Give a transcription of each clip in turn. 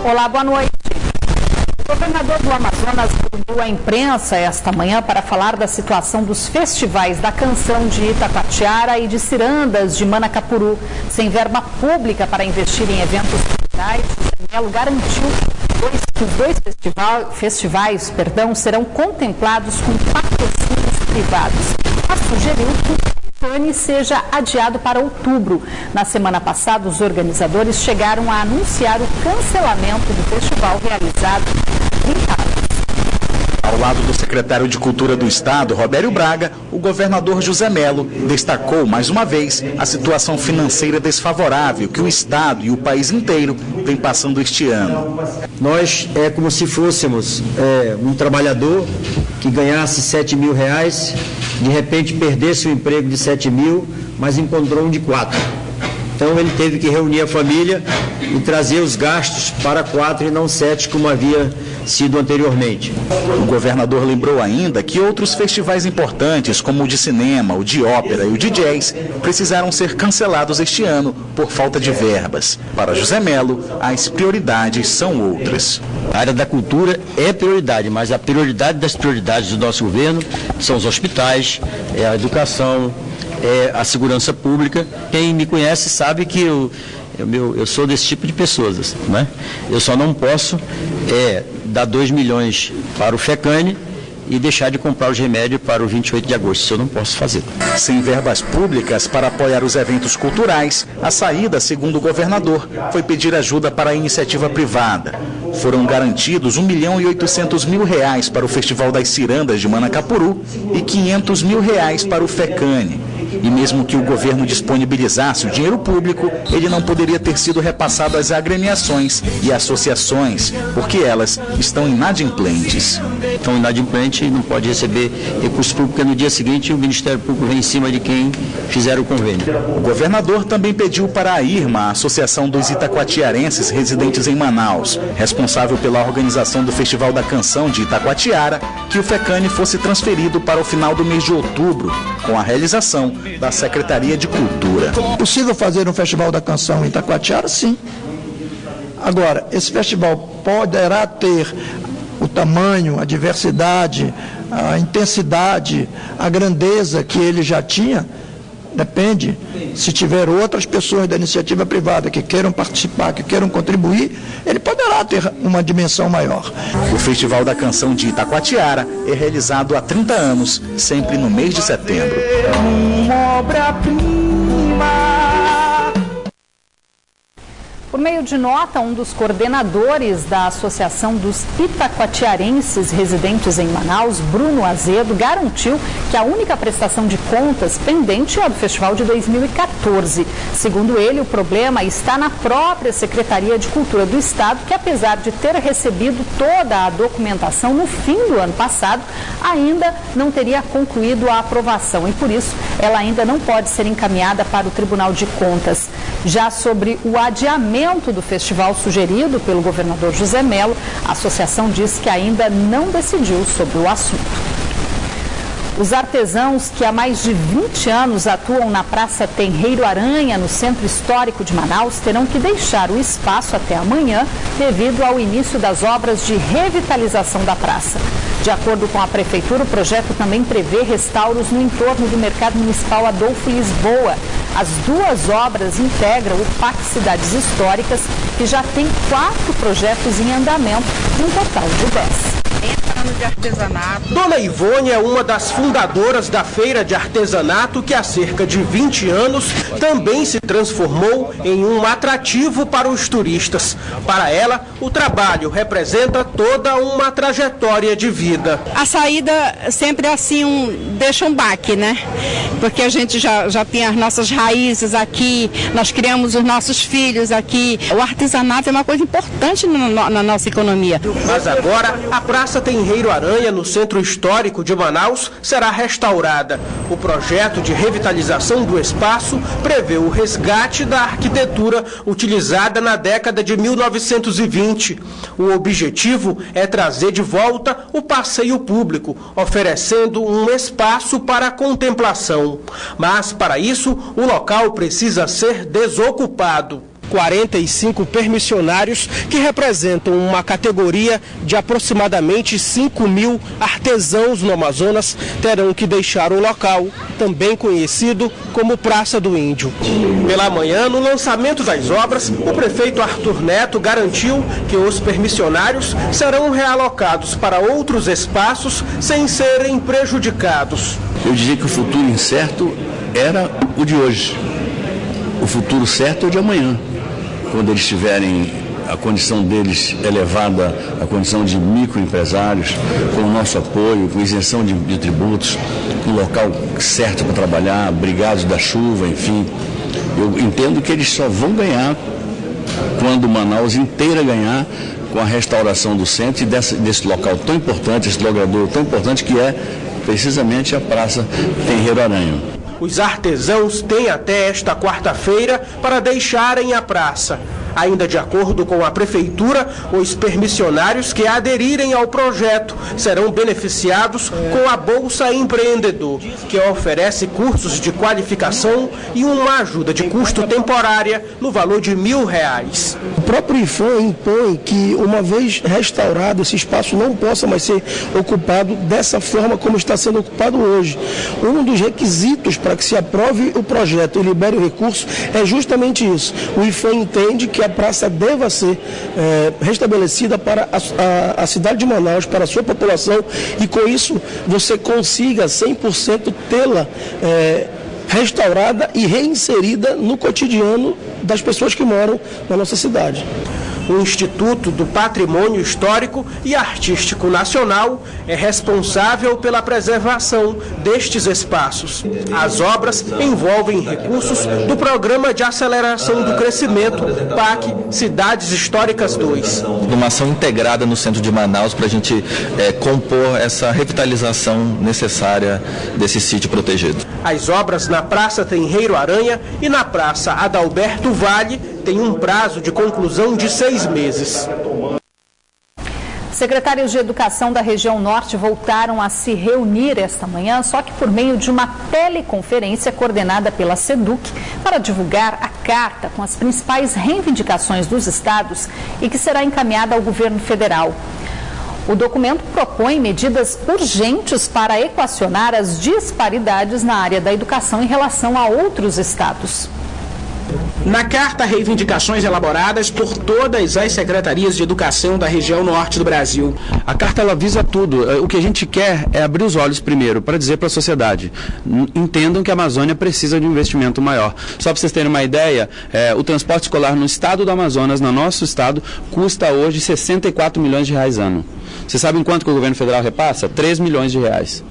Olá, boa noite. O governador do Amazonas reuniu a imprensa esta manhã para falar da situação dos festivais da Canção de Itacoatiara e de Cirandas de Manacapuru. Sem verba pública para investir em eventos culturais, o Melo garantiu que os dois festivais serão contemplados com patrocínios privados. Mas sugeriu que o Fecane seja adiado para outubro. Na semana passada, os organizadores chegaram a anunciar o cancelamento do festival realizado em Carlos. Ao lado do secretário de Cultura do Estado, Robério Braga, o governador José Melo destacou mais uma vez a situação financeira desfavorável que o Estado e o país inteiro vem passando este ano. Nós é como se fôssemos um trabalhador que ganhasse R$7 mil, de repente perdesse o emprego de 7 mil, mas encontrou um de 4. Então ele teve que reunir a família e trazer os gastos para 4 e não 7, como havia sido anteriormente. O governador lembrou ainda que outros festivais importantes, como o de cinema, o de ópera e o de jazz, precisaram ser cancelados este ano por falta de verbas. Para José Melo, as prioridades são outras. A área da cultura é prioridade, mas a prioridade das prioridades do nosso governo são os hospitais, a educação, a segurança pública. Quem me conhece sabe que eu sou desse tipo de pessoas, né? Eu só não posso dar 2 milhões para o Fecane e deixar de comprar os remédios para o 28 de agosto. Isso eu não posso fazer. Sem verbas públicas para apoiar os eventos culturais, a saída, segundo o governador, foi pedir ajuda para a iniciativa privada. Foram garantidos R$1.800.000 para o Festival das Cirandas de Manacapuru e R$500.000 para o Fecane. E mesmo que o governo disponibilizasse o dinheiro público, ele não poderia ter sido repassado às agremiações e associações, porque elas estão inadimplentes. Estão inadimplentes e não pode receber recurso público, porque no dia seguinte o Ministério Público vem em cima de quem fizer o convênio. O governador também pediu para a IRMA, a Associação dos Itacoatiarenses residentes em Manaus, responsável pela organização do Festival da Canção de Itacoatiara, que o Fecane fosse transferido para o final do mês de outubro, com a realização da Secretaria de Cultura. É possível fazer um Festival da Canção em Itacoatiara? Sim. Agora, esse festival poderá ter o tamanho, a diversidade, a intensidade, a grandeza que ele já tinha? Depende. Se tiver outras pessoas da iniciativa privada que queiram participar, que queiram contribuir, ele poderá ter uma dimensão maior. O Festival da Canção de Itacoatiara é realizado há 30 anos, sempre no mês de setembro. Uma obra-prima. Por meio de nota, um dos coordenadores da Associação dos Itacoatiarenses residentes em Manaus, Bruno Azedo, garantiu que a única prestação de contas pendente é a do Festival de 2014. Segundo ele, o problema está na própria Secretaria de Cultura do Estado, que apesar de ter recebido toda a documentação no fim do ano passado, ainda não teria concluído a aprovação e, por isso, ela ainda não pode ser encaminhada para o Tribunal de Contas. Já sobre o adiamento do festival sugerido pelo governador José Melo, a associação diz que ainda não decidiu sobre o assunto. Os artesãos que há mais de 20 anos atuam na Praça Tenreiro Aranha, no centro histórico de Manaus, terão que deixar o espaço até amanhã devido ao início das obras de revitalização da praça. De acordo com a Prefeitura, o projeto também prevê restauros no entorno do Mercado Municipal Adolfo Lisboa. As duas obras integram o PAC Cidades Históricas, que já tem 4 projetos em andamento, num total de 10. De artesanato. Dona Ivone é uma das fundadoras da Feira de Artesanato que há cerca de 20 anos também se transformou em um atrativo para os turistas. Para ela, o trabalho representa toda uma trajetória de vida. A saída sempre assim deixa um baque, né? Porque a gente já tem as nossas raízes aqui, nós criamos os nossos filhos aqui. O artesanato é uma coisa importante na nossa economia. Mas agora, a Praça Tenreiro Aranha, no centro histórico de Manaus, será restaurada. O projeto de revitalização do espaço prevê o resgate da arquitetura utilizada na década de 1920. O objetivo é trazer de volta o passeio público, oferecendo um espaço para a contemplação. Mas, para isso, o local precisa ser desocupado. 45 permissionários que representam uma categoria de aproximadamente 5.000 artesãos no Amazonas terão que deixar o local, também conhecido como Praça do Índio. Pela manhã, no lançamento das obras, o prefeito Arthur Neto garantiu que os permissionários serão realocados para outros espaços sem serem prejudicados. Eu dizia que o futuro incerto era o de hoje. O futuro certo é o de amanhã, quando eles tiverem a condição deles elevada, a condição de microempresários, com o nosso apoio, com isenção de tributos, com local certo para trabalhar, abrigados da chuva, enfim. Eu entendo que eles só vão ganhar quando Manaus inteira ganhar com a restauração do centro e desse local tão importante, esse logradouro tão importante que é precisamente a Praça Tenreiro Aranha. Os artesãos têm até esta quarta-feira para deixarem a praça. Ainda de acordo com a prefeitura, os permissionários que aderirem ao projeto serão beneficiados com a Bolsa Empreendedor, que oferece cursos de qualificação e uma ajuda de custo temporária no valor de R$1.000. O próprio IFAM impõe que, uma vez restaurado, esse espaço não possa mais ser ocupado dessa forma como está sendo ocupado hoje. Um dos requisitos para que se aprove o projeto e libere o recurso é justamente isso. O IFAM entende que a praça deva ser restabelecida para a cidade de Manaus, para a sua população, e com isso você consiga 100% tê-la restaurada e reinserida no cotidiano das pessoas que moram na nossa cidade. O Instituto do Patrimônio Histórico e Artístico Nacional é responsável pela preservação destes espaços. As obras envolvem recursos do Programa de Aceleração do Crescimento, PAC Cidades Históricas 2. Uma ação integrada no centro de Manaus para a gente compor essa revitalização necessária desse sítio protegido. As obras na Praça Tenreiro Aranha e na Praça Adalberto Vale têm um prazo de conclusão de 6 meses. Secretários de Educação da região norte voltaram a se reunir esta manhã, só que por meio de uma teleconferência coordenada pela SEDUC para divulgar a carta com as principais reivindicações dos estados e que será encaminhada ao governo federal. O documento propõe medidas urgentes para equacionar as disparidades na área da educação em relação a outros estados. Na carta, reivindicações elaboradas por todas as secretarias de educação da região norte do Brasil. A carta ela visa tudo. O que a gente quer é abrir os olhos primeiro para dizer para a sociedade: entendam que a Amazônia precisa de um investimento maior. Só para vocês terem uma ideia, o transporte escolar no estado do Amazonas, no nosso estado, custa hoje 64 milhões de reais ano. Vocês sabem quanto que o governo federal repassa? 3 milhões de reais.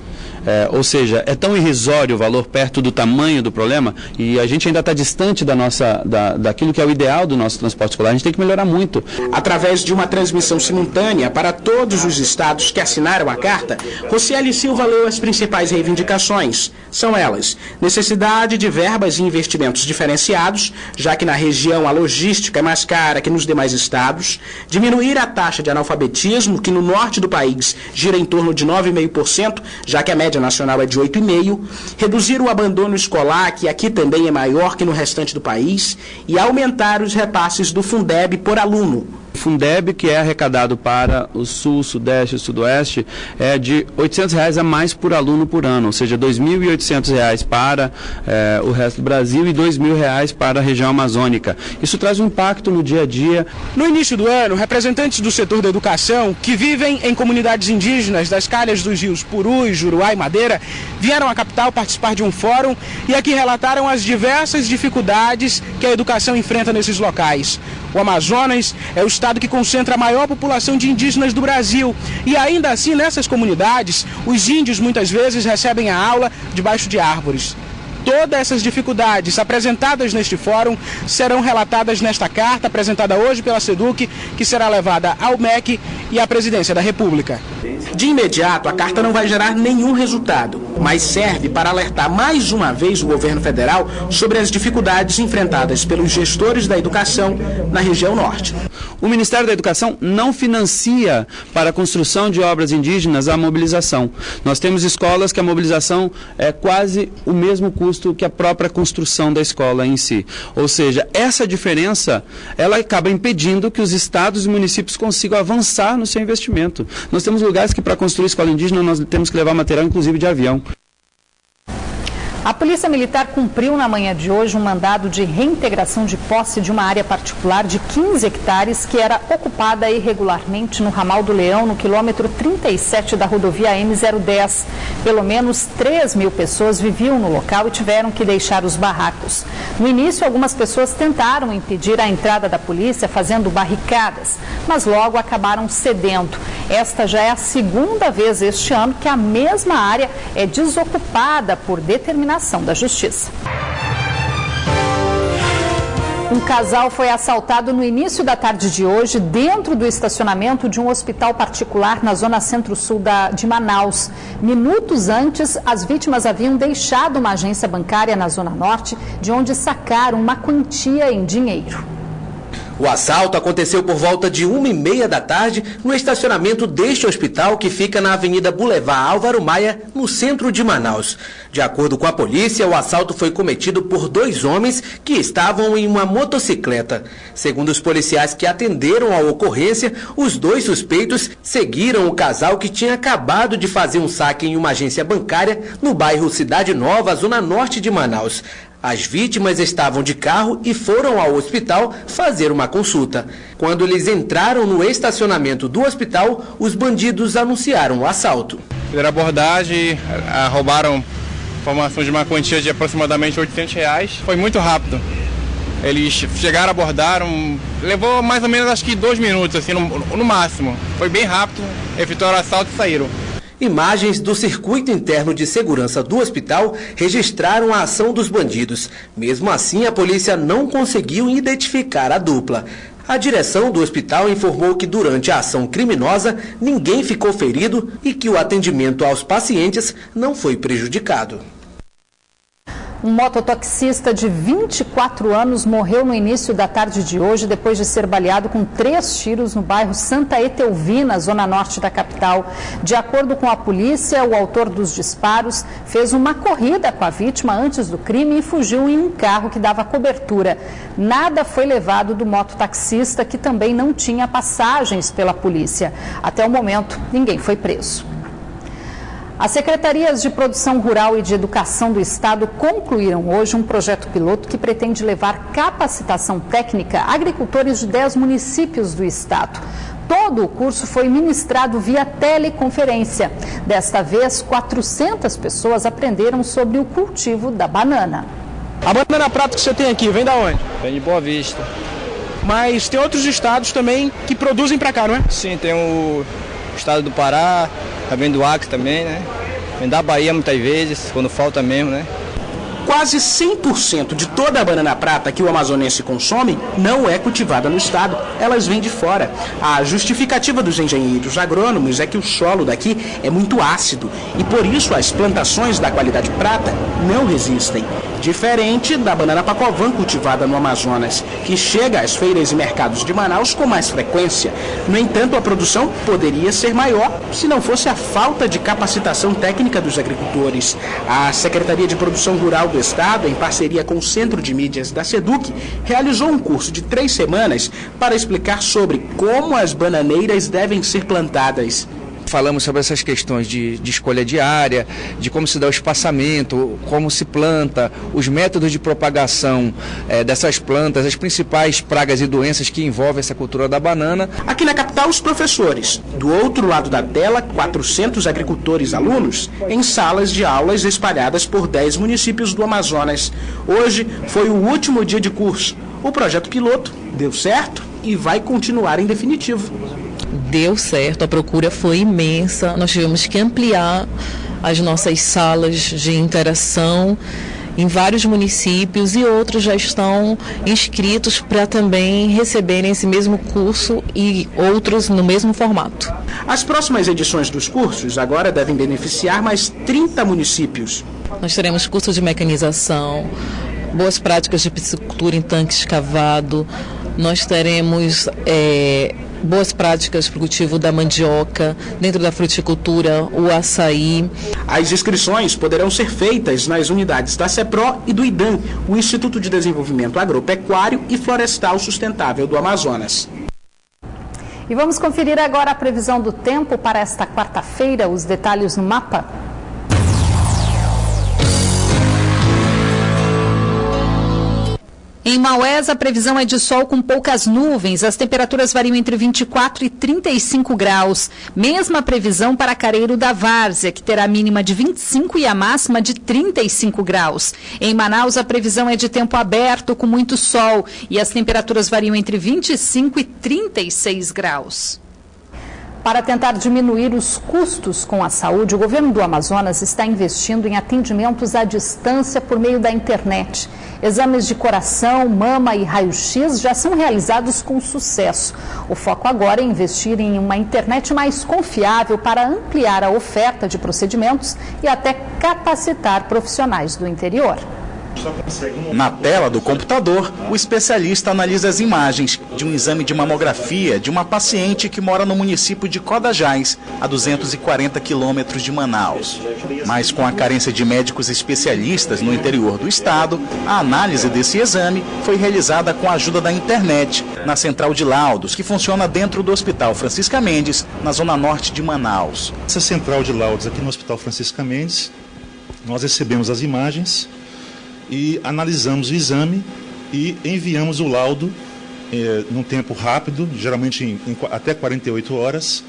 Ou seja, é tão irrisório o valor perto do tamanho do problema, e a gente ainda está distante daquilo que é o ideal do nosso transporte escolar. A gente tem que melhorar muito. Através de uma transmissão simultânea para todos os estados que assinaram a carta, Rocieli Silva leu as principais reivindicações. São elas: necessidade de verbas e investimentos diferenciados, já que na região a logística é mais cara que nos demais estados; diminuir a taxa de analfabetismo, que no norte do país gira em torno de 9,5%, já que a média nacional é de 8,5%, reduzir o abandono escolar, que aqui também é maior que no restante do país, e aumentar os repasses do Fundeb por aluno. O Fundeb, que é arrecadado para o Sul, Sudeste e Sudoeste, é de R$ 800 a mais por aluno por ano, ou seja, R$ 2.800 para o resto do Brasil e R$ 2.000 para a região amazônica. Isso traz um impacto no dia a dia. No início do ano, representantes do setor da educação, que vivem em comunidades indígenas das calhas dos rios Purus, Juruá e Madeira, vieram à capital participar de um fórum e aqui relataram as diversas dificuldades que a educação enfrenta nesses locais. O Amazonas é o estado que concentra a maior população de indígenas do Brasil. E ainda assim, nessas comunidades, os índios muitas vezes recebem a aula debaixo de árvores. Todas essas dificuldades apresentadas neste fórum serão relatadas nesta carta apresentada hoje pela SEDUC, que será levada ao MEC e à Presidência da República. De imediato, a carta não vai gerar nenhum resultado, mas serve para alertar mais uma vez o governo federal sobre as dificuldades enfrentadas pelos gestores da educação na região norte. O Ministério da Educação não financia para a construção de obras indígenas a mobilização. Nós temos escolas que a mobilização é quase o mesmo custo custo que a própria construção da escola em si. Ou seja, essa diferença, ela acaba impedindo que os estados e municípios consigam avançar no seu investimento. Nós temos lugares que para construir escola indígena nós temos que levar material, inclusive de avião. A Polícia Militar cumpriu na manhã de hoje um mandado de reintegração de posse de uma área particular de 15 hectares que era ocupada irregularmente no Ramal do Leão, no quilômetro 37 da rodovia M010. Pelo menos 3.000 pessoas viviam no local e tiveram que deixar os barracos. No início, algumas pessoas tentaram impedir a entrada da polícia fazendo barricadas, mas logo acabaram cedendo. Esta já é a segunda vez este ano que a mesma área é desocupada por determinação da Justiça. Um casal foi assaltado no início da tarde de hoje dentro do estacionamento de um hospital particular na zona centro-sul de Manaus. Minutos antes, as vítimas haviam deixado uma agência bancária na zona norte, de onde sacaram uma quantia em dinheiro. O assalto aconteceu por volta de 1h30 da tarde no estacionamento deste hospital que fica na Avenida Boulevard Álvaro Maia, no centro de Manaus. De acordo com a polícia, o assalto foi cometido por 2 homens que estavam em uma motocicleta. Segundo os policiais que atenderam a ocorrência, os 2 suspeitos seguiram o casal que tinha acabado de fazer um saque em uma agência bancária no bairro Cidade Nova, zona norte de Manaus. As vítimas estavam de carro e foram ao hospital fazer uma consulta. Quando eles entraram no estacionamento do hospital, os bandidos anunciaram o assalto. Fizeram abordagem, roubaram informações de uma quantia de aproximadamente R$800. Foi muito rápido. Eles chegaram, abordaram, levou mais ou menos acho que 2 minutos, assim, no máximo. Foi bem rápido, efetuaram o assalto e saíram. Imagens do circuito interno de segurança do hospital registraram a ação dos bandidos. Mesmo assim, a polícia não conseguiu identificar a dupla. A direção do hospital informou que durante a ação criminosa ninguém ficou ferido e que o atendimento aos pacientes não foi prejudicado. Um mototaxista de 24 anos morreu no início da tarde de hoje depois de ser baleado com 3 tiros no bairro Santa Etelvina, zona norte da capital. De acordo com a polícia, o autor dos disparos fez uma corrida com a vítima antes do crime e fugiu em um carro que dava cobertura. Nada foi levado do mototaxista, que também não tinha passagens pela polícia. Até o momento, ninguém foi preso. As secretarias de Produção Rural e de Educação do Estado concluíram hoje um projeto piloto que pretende levar capacitação técnica a agricultores de 10 municípios do Estado. Todo o curso foi ministrado via teleconferência. Desta vez, 400 pessoas aprenderam sobre o cultivo da banana. A banana prata que você tem aqui, vem da onde? Vem de Boa Vista. Mas tem outros estados também que produzem para cá, não é? Sim, tem o estado do Pará, vem do Acre também, né? Vem da Bahia muitas vezes, quando falta mesmo, né? Quase 100% de toda a banana prata que o amazonense consome não é cultivada no estado, elas vêm de fora. A justificativa dos engenheiros agrônomos é que o solo daqui é muito ácido e por isso as plantações da qualidade prata não resistem. Diferente da banana pacovan cultivada no Amazonas, que chega às feiras e mercados de Manaus com mais frequência. No entanto, a produção poderia ser maior se não fosse a falta de capacitação técnica dos agricultores. A Secretaria de Produção Rural do Estado, em parceria com o Centro de Mídias da SEDUC, realizou um curso de 3 semanas para explicar sobre como as bananeiras devem ser plantadas. Falamos sobre essas questões de escolha de área, de como se dá o espaçamento, como se planta, os métodos de propagação dessas plantas, as principais pragas e doenças que envolvem essa cultura da banana. Aqui na capital, os professores. Do outro lado da tela, 400 agricultores alunos em salas de aulas espalhadas por 10 municípios do Amazonas. Hoje foi o último dia de curso. O projeto piloto deu certo e vai continuar em definitivo. Deu certo, a procura foi imensa, nós tivemos que ampliar as nossas salas de interação em vários municípios e outros já estão inscritos para também receberem esse mesmo curso e outros no mesmo formato. As próximas edições dos cursos agora devem beneficiar mais 30 municípios. Nós teremos curso de mecanização, boas práticas de piscicultura em tanque escavado, Nós teremos boas práticas para o cultivo da mandioca, dentro da fruticultura, o açaí. As inscrições poderão ser feitas nas unidades da CEPRO e do IDAM, o Instituto de Desenvolvimento Agropecuário e Florestal Sustentável do Amazonas. E vamos conferir agora a previsão do tempo para esta quarta-feira, os detalhes no mapa. Em Maués, a previsão é de sol com poucas nuvens. As temperaturas variam entre 24 e 35 graus. Mesma previsão para Careiro da Várzea, que terá a mínima de 25 e a máxima de 35 graus. Em Manaus, a previsão é de tempo aberto, com muito sol. E as temperaturas variam entre 25 e 36 graus. Para tentar diminuir os custos com a saúde, o governo do Amazonas está investindo em atendimentos à distância por meio da internet. Exames de coração, mama e raio-x já são realizados com sucesso. O foco agora é investir em uma internet mais confiável para ampliar a oferta de procedimentos e até capacitar profissionais do interior. Na tela do computador, o especialista analisa as imagens de um exame de mamografia de uma paciente que mora no município de Codajás, a 240 quilômetros de Manaus. Mas com a carência de médicos especialistas no interior do estado, a análise desse exame foi realizada com a ajuda da internet, na central de laudos, que funciona dentro do Hospital Francisca Mendes, na zona norte de Manaus. Essa central de laudos aqui no Hospital Francisca Mendes, nós recebemos as imagens e analisamos o exame e enviamos o laudo num tempo rápido, geralmente em até 48 horas.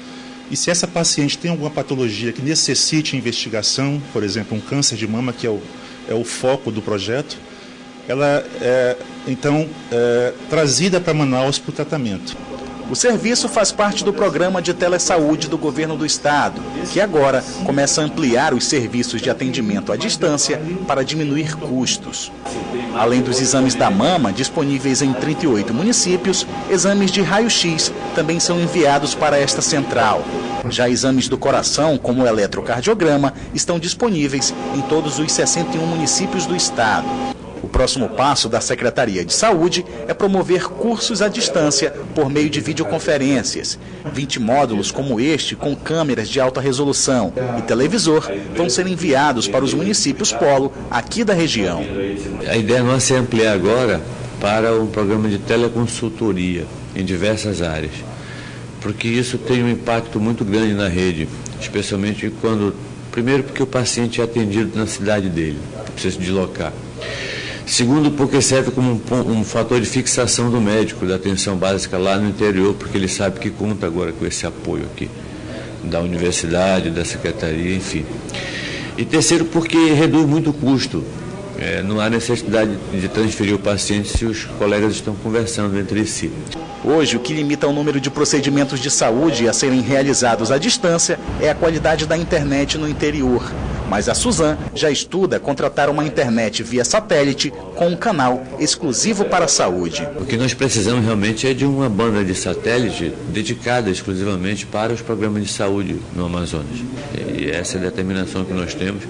E se essa paciente tem alguma patologia que necessite investigação, por exemplo, um câncer de mama, que é o foco do projeto, ela é trazida para Manaus para o tratamento. O serviço faz parte do programa de telesaúde do governo do estado, que agora começa a ampliar os serviços de atendimento à distância para diminuir custos. Além dos exames da mama, disponíveis em 38 municípios, exames de raio-x também são enviados para esta central. Já exames do coração, como o eletrocardiograma, estão disponíveis em todos os 61 municípios do estado. O próximo passo da Secretaria de Saúde é promover cursos à distância por meio de videoconferências. 20 módulos como este, com câmeras de alta resolução e televisor, vão ser enviados para os municípios polo aqui da região. A ideia nossa é ampliar agora para um programa de teleconsultoria em diversas áreas, porque isso tem um impacto muito grande na rede, especialmente primeiro porque o paciente é atendido na cidade dele, precisa se deslocar. Segundo, porque serve como um fator de fixação do médico, da atenção básica lá no interior, porque ele sabe que conta agora com esse apoio aqui, da universidade, da secretaria, enfim. E terceiro, porque reduz muito o custo. Não há necessidade de transferir o paciente se os colegas estão conversando entre si. Hoje, o que limita o número de procedimentos de saúde a serem realizados à distância é a qualidade da internet no interior. Mas a Suzan já estuda contratar uma internet via satélite com um canal exclusivo para a saúde. O que nós precisamos realmente é de uma banda de satélite dedicada exclusivamente para os programas de saúde no Amazonas. E essa é a determinação que nós temos.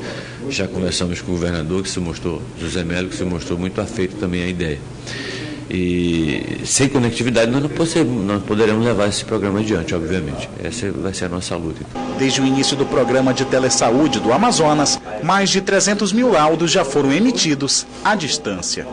Já conversamos com o governador, José Melo, que se mostrou muito afeito também à ideia. E sem conectividade nós não poderemos levar esse programa adiante, obviamente. Essa vai ser a nossa luta. Desde o início do programa de telesaúde do Amazonas, mais de 300 mil laudos já foram emitidos à distância.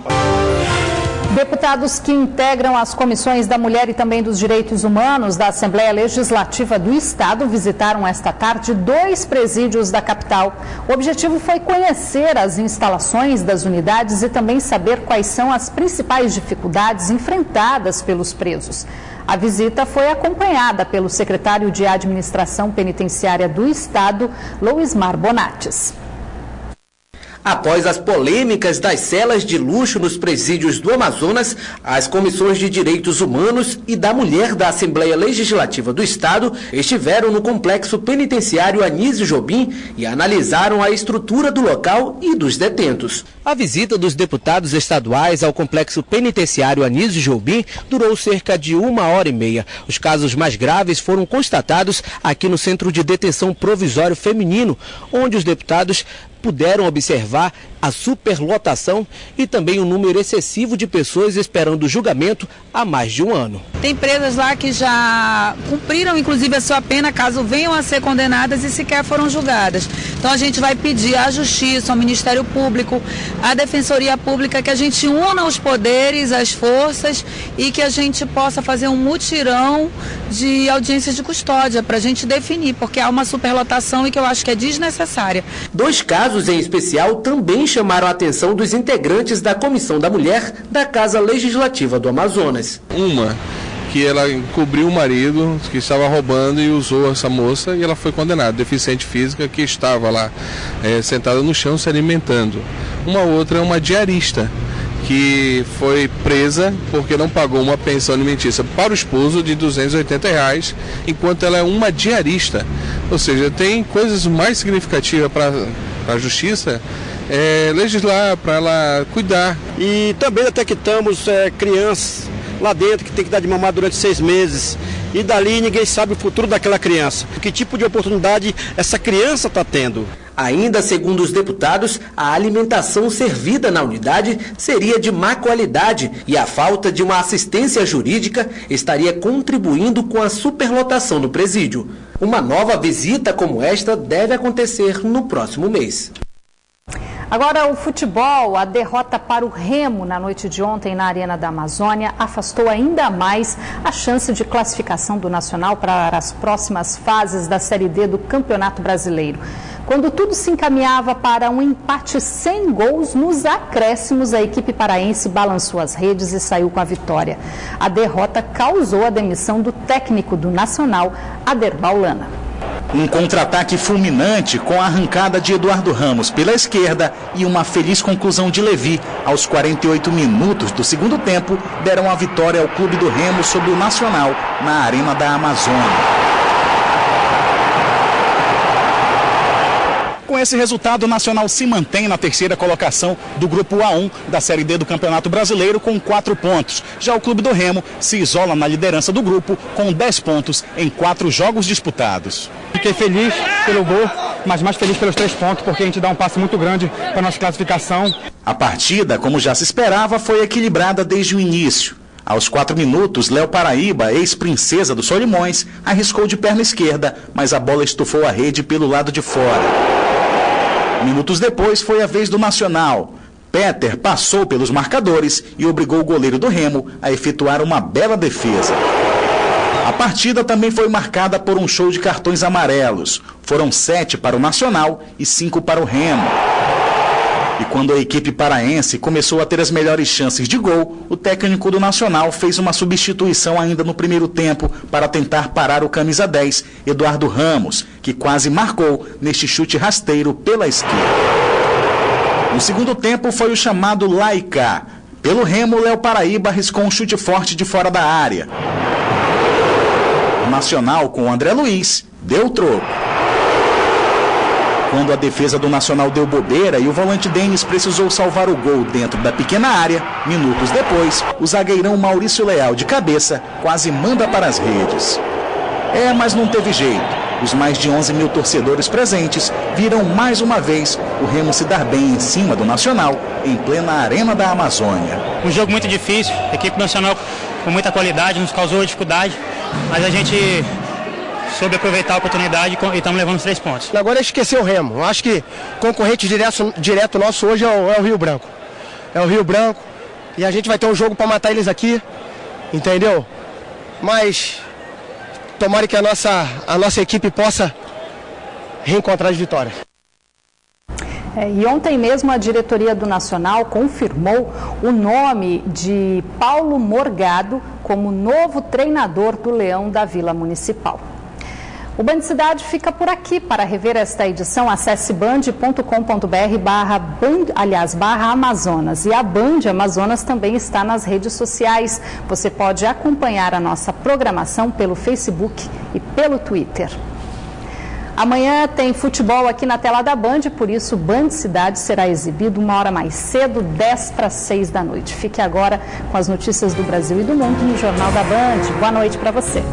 Deputados que integram as comissões da Mulher e também dos Direitos Humanos da Assembleia Legislativa do Estado visitaram esta tarde 2 presídios da capital. O objetivo foi conhecer as instalações das unidades e também saber quais são as principais dificuldades enfrentadas pelos presos. A visita foi acompanhada pelo secretário de Administração Penitenciária do Estado, Loismar Bonates. Após as polêmicas das celas de luxo nos presídios do Amazonas, as comissões de Direitos Humanos e da Mulher da Assembleia Legislativa do Estado estiveram no complexo penitenciário Anísio Jobim e analisaram a estrutura do local e dos detentos. A visita dos deputados estaduais ao complexo penitenciário Anísio Jobim durou cerca de 1h30. Os casos mais graves foram constatados aqui no Centro de Detenção Provisório Feminino, onde os deputados puderam observar a superlotação e também o número excessivo de pessoas esperando o julgamento há mais de um ano. Tem presas lá que já cumpriram inclusive a sua pena, caso venham a ser condenadas e sequer foram julgadas. Então a gente vai pedir à Justiça, ao Ministério Público, à Defensoria Pública que a gente una os poderes, as forças e que a gente possa fazer um mutirão de audiências de custódia para a gente definir, porque há uma superlotação e que eu acho que é desnecessária. 2 casos em especial também chamaram a atenção dos integrantes da Comissão da Mulher da Casa Legislativa do Amazonas. Uma que ela encobriu o marido que estava roubando e usou essa moça e ela foi condenada, deficiente física, que estava lá sentada no chão se alimentando. Uma outra é uma diarista que foi presa porque não pagou uma pensão alimentícia para o esposo de R$280, enquanto ela é uma diarista. Ou seja, tem coisas mais significativas para a Justiça legislar, para ela cuidar. E também detectamos crianças lá dentro que tem que dar de mamar durante 6 meses. E dali ninguém sabe o futuro daquela criança. Que tipo de oportunidade essa criança está tendo? Ainda segundo os deputados, a alimentação servida na unidade seria de má qualidade e a falta de uma assistência jurídica estaria contribuindo com a superlotação do presídio. Uma nova visita como esta deve acontecer no próximo mês. Agora o futebol, a derrota para o Remo na noite de ontem na Arena da Amazônia afastou ainda mais a chance de classificação do Nacional para as próximas fases da Série D do Campeonato Brasileiro. Quando tudo se encaminhava para um empate sem gols, nos acréscimos a equipe paraense balançou as redes e saiu com a vitória. A derrota causou a demissão do técnico do Nacional, Aderbal Lana. Um contra-ataque fulminante com a arrancada de Eduardo Ramos pela esquerda e uma feliz conclusão de Levi aos 48 minutos do segundo tempo deram a vitória ao clube do Remo sobre o Nacional na Arena da Amazônia. Com esse resultado, o Nacional se mantém na terceira colocação do Grupo A1 da Série D do Campeonato Brasileiro com 4 pontos. Já o Clube do Remo se isola na liderança do grupo com 10 pontos em 4 jogos disputados. Fiquei feliz pelo gol, mas mais feliz pelos 3 pontos, porque a gente dá um passo muito grande para a nossa classificação. A partida, como já se esperava, foi equilibrada desde o início. Aos 4 minutos, Léo Paraíba, ex-princesa do Solimões, arriscou de perna esquerda, mas a bola estufou a rede pelo lado de fora. Minutos depois foi a vez do Nacional. Peter passou pelos marcadores e obrigou o goleiro do Remo a efetuar uma bela defesa. A partida também foi marcada por um show de cartões amarelos. Foram 7 para o Nacional e 5 para o Remo. E quando a equipe paraense começou a ter as melhores chances de gol, o técnico do Nacional fez uma substituição ainda no primeiro tempo para tentar parar o camisa 10, Eduardo Ramos, que quase marcou neste chute rasteiro pela esquerda. No segundo tempo foi o chamado Laika. Pelo Remo, Léo Paraíba arriscou um chute forte de fora da área. O Nacional, com o André Luiz, deu troco. Quando a defesa do Nacional deu bobeira e o volante Denis precisou salvar o gol dentro da pequena área, minutos depois, o zagueirão Maurício Leal, de cabeça, quase manda para as redes. Mas não teve jeito. Os mais de 11 mil torcedores presentes viram mais uma vez o Remo se dar bem em cima do Nacional, em plena Arena da Amazônia. Um jogo muito difícil, a equipe nacional com muita qualidade, nos causou dificuldade, mas a gente soube aproveitar a oportunidade e estamos levando os 3 pontos. Agora é esquecer o Remo. Eu acho que concorrente direto nosso hoje é o Rio Branco. É o Rio Branco e a gente vai ter um jogo para matar eles aqui, entendeu? Mas tomara que a nossa equipe possa reencontrar as vitórias. E ontem mesmo a diretoria do Nacional confirmou o nome de Paulo Morgado como novo treinador do Leão da Vila Municipal. O Band Cidade fica por aqui. Para rever esta edição, acesse band.com.br/Amazonas. E a Band Amazonas também está nas redes sociais. Você pode acompanhar a nossa programação pelo Facebook e pelo Twitter. Amanhã tem futebol aqui na tela da Band, por isso o Band Cidade será exibido 1 hora mais cedo, 10 para 6 da noite. Fique agora com as notícias do Brasil e do mundo no Jornal da Band. Boa noite para você.